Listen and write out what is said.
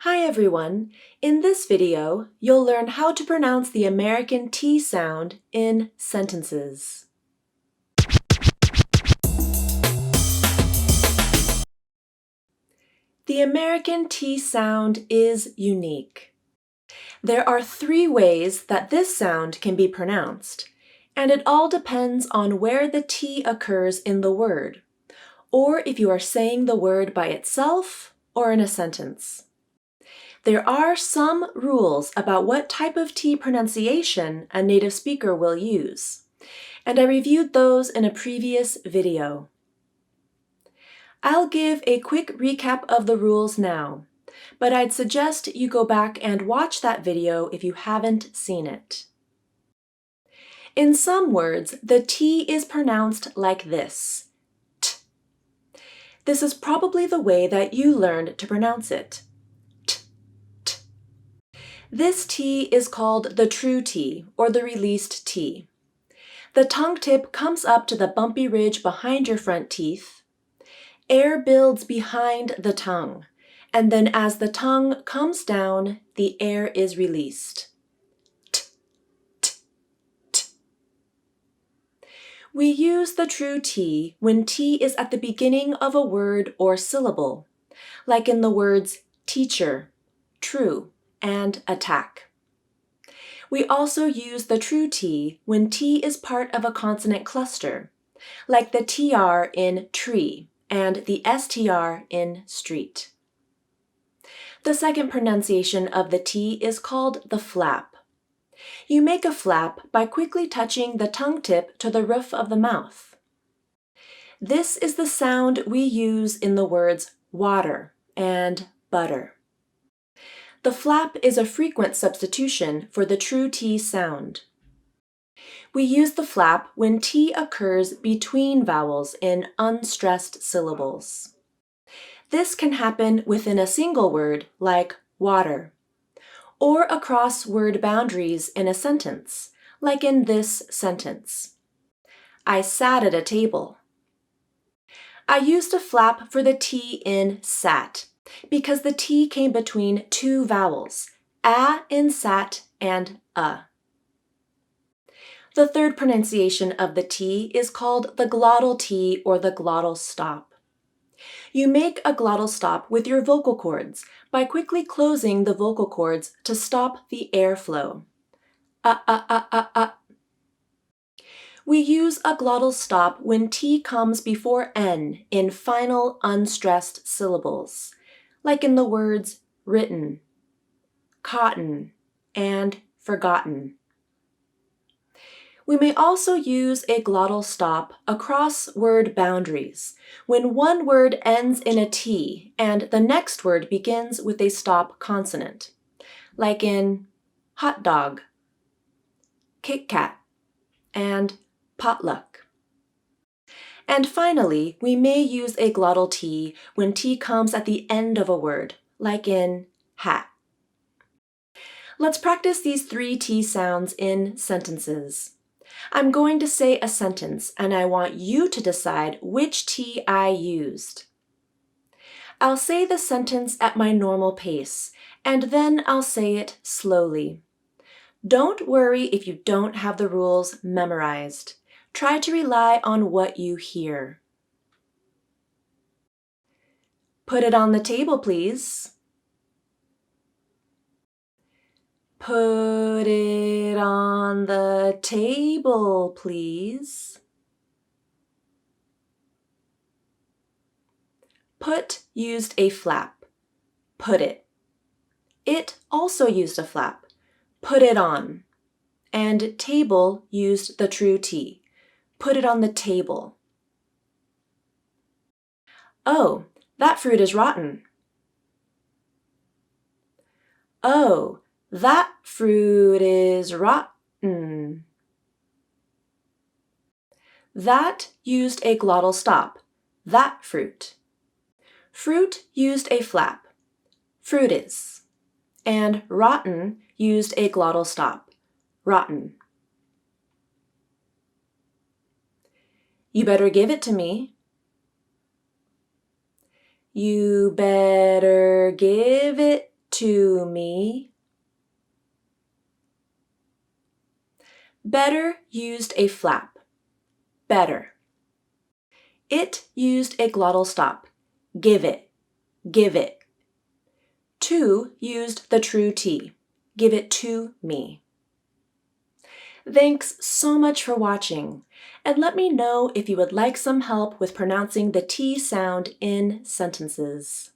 Hi everyone! In this video, you'll learn how to pronounce the American T sound in sentences. The American T sound is unique. There are three ways that this sound can be pronounced, and it all depends on where the T occurs in the word, or if you are saying the word by itself or in a sentence. There are some rules about what type of T pronunciation a native speaker will use, and I reviewed those in a previous video. I'll give a quick recap of the rules now, but I'd suggest you go back and watch that video if you haven't seen it. In some words, the T is pronounced like this, t. This is probably the way that you learned to pronounce it. This T is called the true T, or the released T. The tongue tip comes up to the bumpy ridge behind your front teeth. Air builds behind the tongue, and then as the tongue comes down, the air is released. T, t, t. We use the true T when T is at the beginning of a word or syllable, like in the words teacher, true, and attack. We also use the true T when T is part of a consonant cluster, like the TR in tree and the STR in street. The second pronunciation of the T is called the flap. You make a flap by quickly touching the tongue tip to the roof of the mouth. This is the sound we use in the words water and butter. The flap is a frequent substitution for the true T sound. We use the flap when T occurs between vowels in unstressed syllables. This can happen within a single word, like water, or across word boundaries in a sentence, like in this sentence. I sat at a table. I used a flap for the T in sat, because the T came between two vowels, a in sat and a. The third pronunciation of the T is called the glottal T or the glottal stop. You make a glottal stop with your vocal cords by quickly closing the vocal cords to stop the airflow. We use a glottal stop when T comes before N in final unstressed syllables, like in the words written, cotton, and forgotten. We may also use a glottal stop across word boundaries, when one word ends in a T and the next word begins with a stop consonant, like in hot dog, Kit Kat, and potluck. And finally, we may use a glottal T when T comes at the end of a word, like in hat. Let's practice these three T sounds in sentences. I'm going to say a sentence, and I want you to decide which T I used. I'll say the sentence at my normal pace, and then I'll say it slowly. Don't worry if you don't have the rules memorized. Try to rely on what you hear. Put it on the table, please. Put it on the table, please. Put used a flap. Put it. It also used a flap. Put it on. And table used the true T. Put it on the table. Oh, that fruit is rotten. Oh, that fruit is rotten. That used a glottal stop. That fruit. Fruit used a flap. Fruit is. And rotten used a glottal stop. Rotten. You better give it to me. You better give it To me. Better used a flap. Better. It used a glottal stop. Give it. Give it. To used the true T. Give it to me. Thanks so much for watching, and let me know if you would like some help with pronouncing the T sound in sentences.